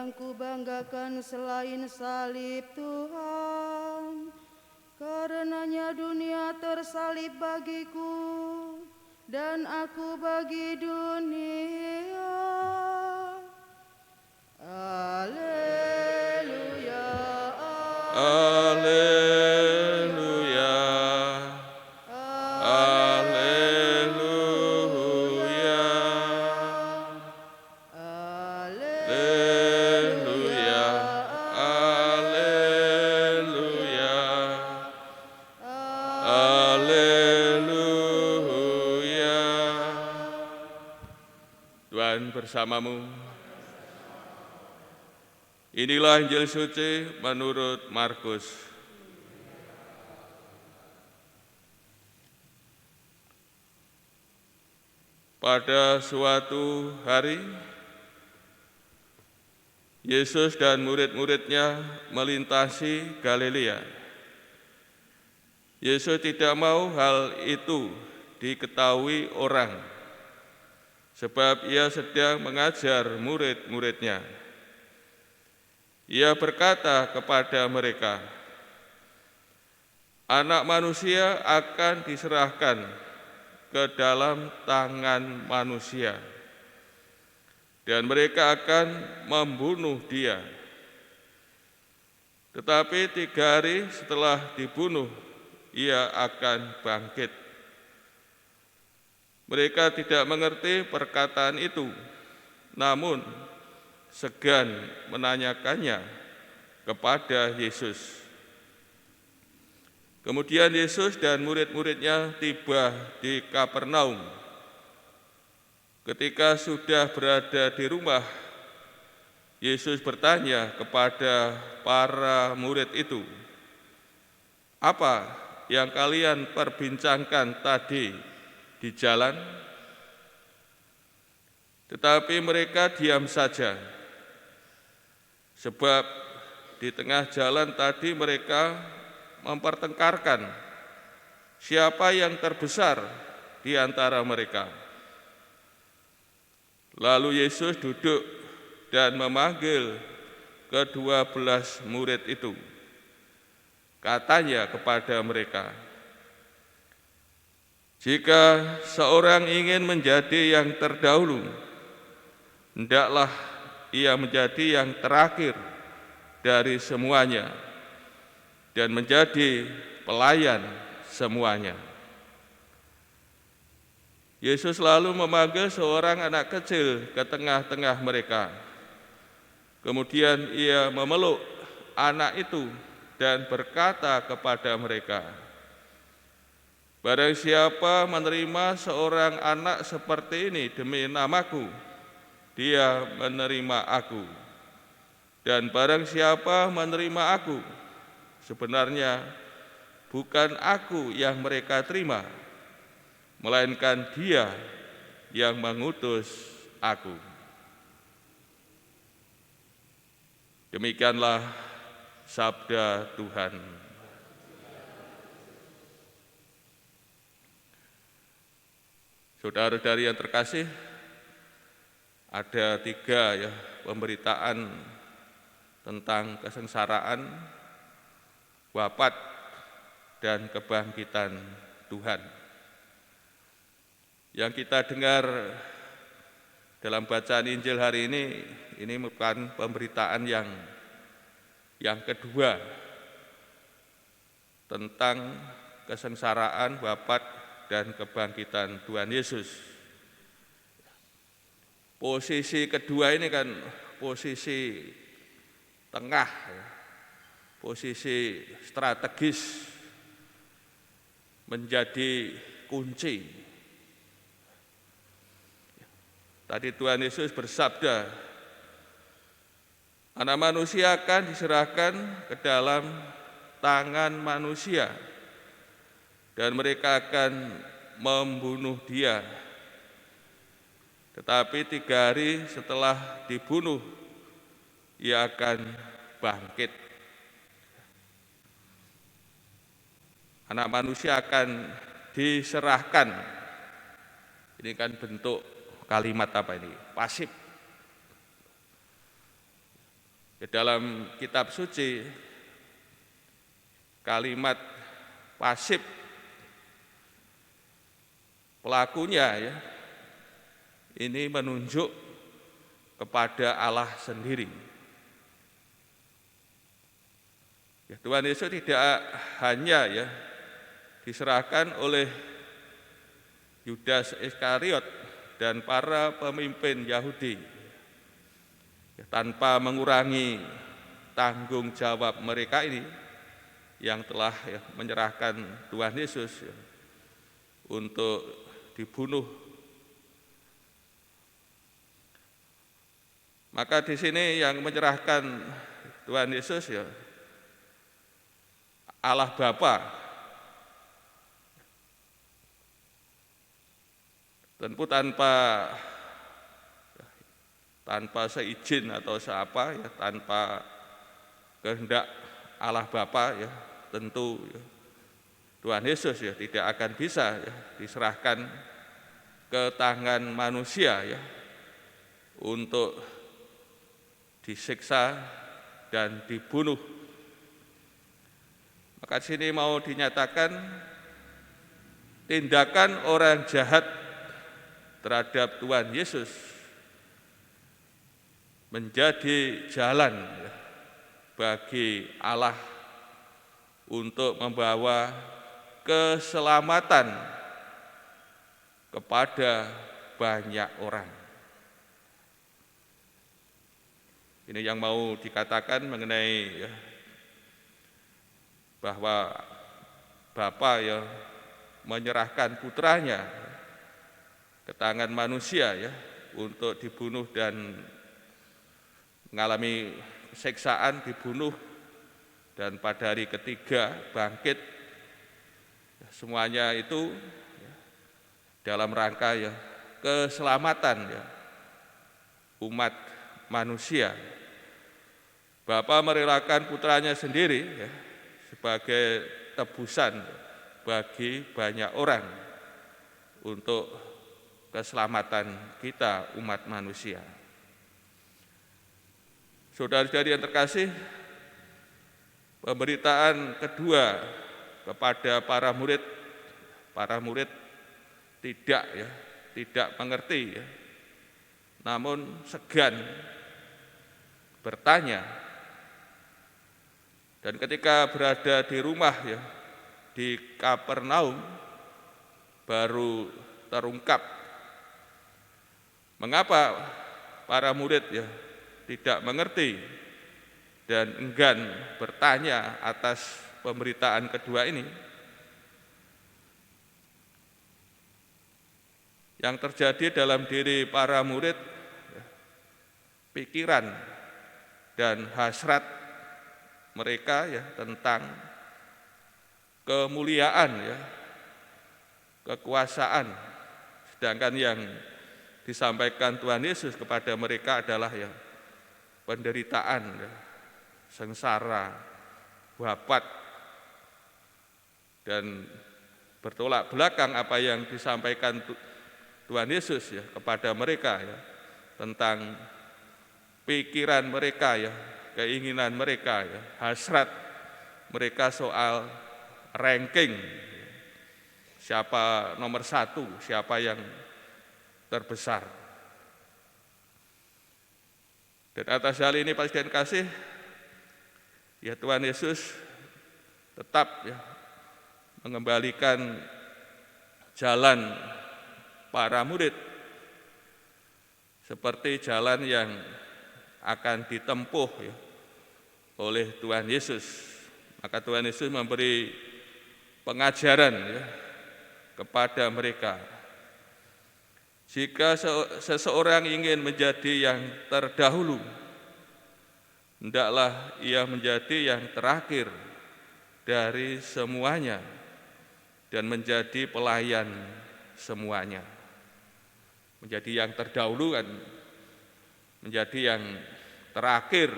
yang kubanggakan selain salib Tuhan. Karenanya dunia tersalib bagiku, dan aku bagi dunia. Haleluya, Haleluya, haleluya, haleluya, haleluya, haleluya. Tuhan bersamamu. Inilah Injil suci menurut Markus. Pada suatu hari, Yesus dan murid-muridnya melintasi Galilea. Yesus tidak mau hal itu diketahui orang, sebab ia sedang mengajar murid-muridnya. Ia berkata kepada mereka, Anak Manusia akan diserahkan ke dalam tangan manusia, dan mereka akan membunuh dia. Tetapi 3 hari setelah dibunuh, ia akan bangkit. Mereka tidak mengerti perkataan itu, namun segan menanyakannya kepada Yesus. Kemudian Yesus dan murid-muridnya tiba di Kapernaum. Ketika sudah berada di rumah, Yesus bertanya kepada para murid itu, "Apa yang kalian perbincangkan tadi di jalan?" Tetapi mereka diam saja, sebab di tengah jalan tadi mereka mempertengkarkan siapa yang terbesar di antara mereka. Lalu Yesus duduk dan memanggil ke-12 murid itu. Katanya kepada mereka, "Jika seorang ingin menjadi yang terdahulu, hendaklah ia menjadi yang terakhir dari semuanya dan menjadi pelayan semuanya." Yesus lalu memanggil seorang anak kecil ke tengah-tengah mereka. Kemudian ia memeluk anak itu dan berkata kepada mereka, "Barang siapa menerima seorang anak seperti ini demi namaku, dia menerima aku. Dan barang siapa menerima aku, sebenarnya bukan aku yang mereka terima, melainkan Dia yang mengutus aku." Demikianlah sabda Tuhan. Saudara-saudari yang terkasih, ada 3 pemberitaan tentang kesengsaraan, wafat, dan kebangkitan Tuhan. Yang kita dengar dalam bacaan Injil hari ini merupakan pemberitaan yang kedua tentang kesengsaraan, wafat, dan kebangkitan Tuhan Yesus. Posisi kedua ini kan posisi tengah, posisi strategis, menjadi kunci. Tadi Tuhan Yesus bersabda, Anak Manusia akan diserahkan ke dalam tangan manusia, dan mereka akan membunuh Dia. Tetapi 3 hari setelah dibunuh, Ia akan bangkit. Anak Manusia akan diserahkan. Ini kan bentuk kalimat apa ini? Pasif. Dalam kitab suci, kalimat pasif pelakunya ini menunjuk kepada Allah sendiri. Tuhan Yesus tidak hanya diserahkan oleh Yudas Iskariot dan para pemimpin Yahudi tanpa mengurangi tanggung jawab mereka ini yang telah menyerahkan Tuhan Yesus untuk dibunuh. Maka di sini yang menyerahkan Tuhan Yesus Allah Bapa, tentu tanpa seizin atau seapa tanpa kehendak Allah Bapa tentu Tuhan Yesus tidak akan bisa diserahkan ke tangan manusia untuk disiksa dan dibunuh. Maka sini mau dinyatakan tindakan orang jahat terhadap Tuhan Yesus menjadi jalan bagi Allah untuk membawa keselamatan kepada banyak orang. Ini yang mau dikatakan mengenai bahwa Bapa menyerahkan putranya ke tangan manusia untuk dibunuh dan mengalami siksaan, dibunuh, dan pada hari ketiga bangkit. Semuanya itu dalam rangka keselamatan umat manusia. Bapa merelakan putranya sendiri sebagai tebusan bagi banyak orang untuk keselamatan kita umat manusia. Saudara-saudari yang terkasih, pemberitaan kedua kepada para murid tidak mengerti, namun segan bertanya. Dan ketika berada di rumah di Kapernaum, baru terungkap mengapa para murid tidak mengerti dan enggan bertanya atas pemberitaan kedua ini. Yang terjadi dalam diri para murid, pikiran dan hasrat mereka tentang kemuliaan, kekuasaan, sedangkan yang disampaikan Tuhan Yesus kepada mereka adalah penderitaan, sengsara, wafat, dan bertolak belakang apa yang disampaikan Tuhan Yesus kepada mereka tentang pikiran mereka keinginan mereka hasrat mereka soal ranking, siapa nomor satu, siapa yang terbesar. Dan atas hal ini Pasien kasih, Tuhan Yesus tetap mengembalikan jalan para murid seperti jalan yang akan ditempuh oleh Tuhan Yesus. Maka Tuhan Yesus memberi pengajaran kepada mereka. Jika seseorang ingin menjadi yang terdahulu, hendaklah ia menjadi yang terakhir dari semuanya dan menjadi pelayan semuanya. Menjadi yang terdahulu kan, menjadi yang terakhir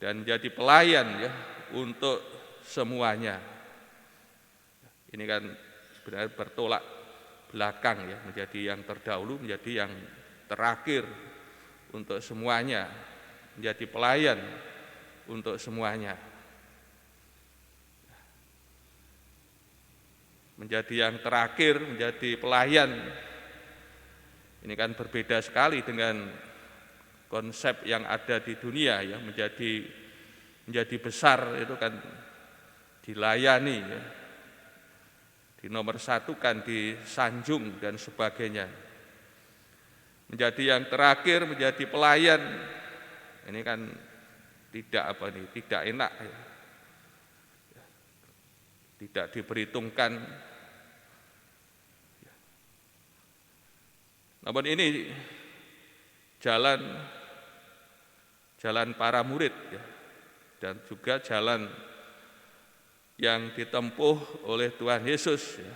dan menjadi pelayan untuk semuanya. Ini kan sebenarnya bertolak belakang menjadi yang terdahulu, menjadi yang terakhir untuk semuanya. menjadi pelayan untuk semuanya. Menjadi yang terakhir, menjadi pelayan. Ini kan berbeda sekali dengan konsep yang ada di dunia ya, menjadi besar itu kan dilayani ya. Dinomorsatukan, disanjung dan sebagainya. Menjadi yang terakhir, menjadi pelayan. Ini kan tidak enak ya. Tidak diperhitungkan. Namun ini jalan para murid ya, dan juga jalan yang ditempuh oleh Tuhan Yesus ya,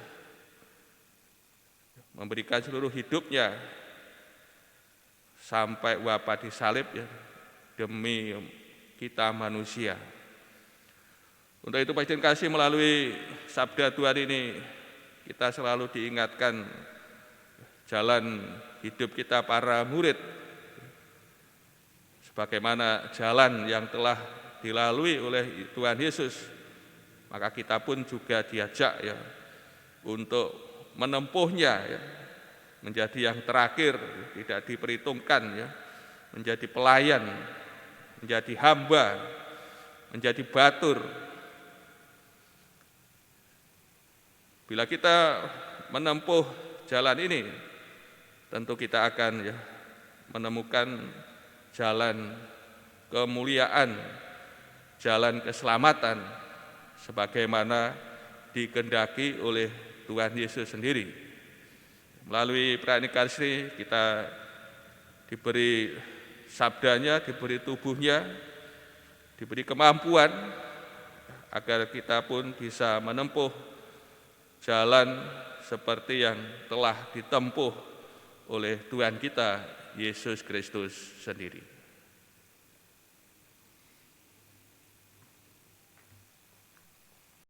memberikan seluruh hidupnya sampai wafat di salib ya, demi kita manusia. Untuk itu Pak kasih melalui sabda Tuhan ini kita selalu diingatkan jalan hidup kita para murid, sebagaimana jalan yang telah dilalui oleh Tuhan Yesus, maka kita pun juga diajak ya untuk menempuhnya ya, menjadi yang terakhir, tidak diperhitungkan ya, menjadi pelayan, menjadi hamba, menjadi batur. Bila kita menempuh jalan ini, tentu kita akan ya menemukan jalan kemuliaan, jalan keselamatan sebagaimana dikehendaki oleh Tuhan Yesus sendiri. Melalui pernikahan kita diberi sabdanya, diberi tubuhnya, diberi kemampuan agar kita pun bisa menempuh jalan seperti yang telah ditempuh oleh Tuhan kita Yesus Kristus sendiri.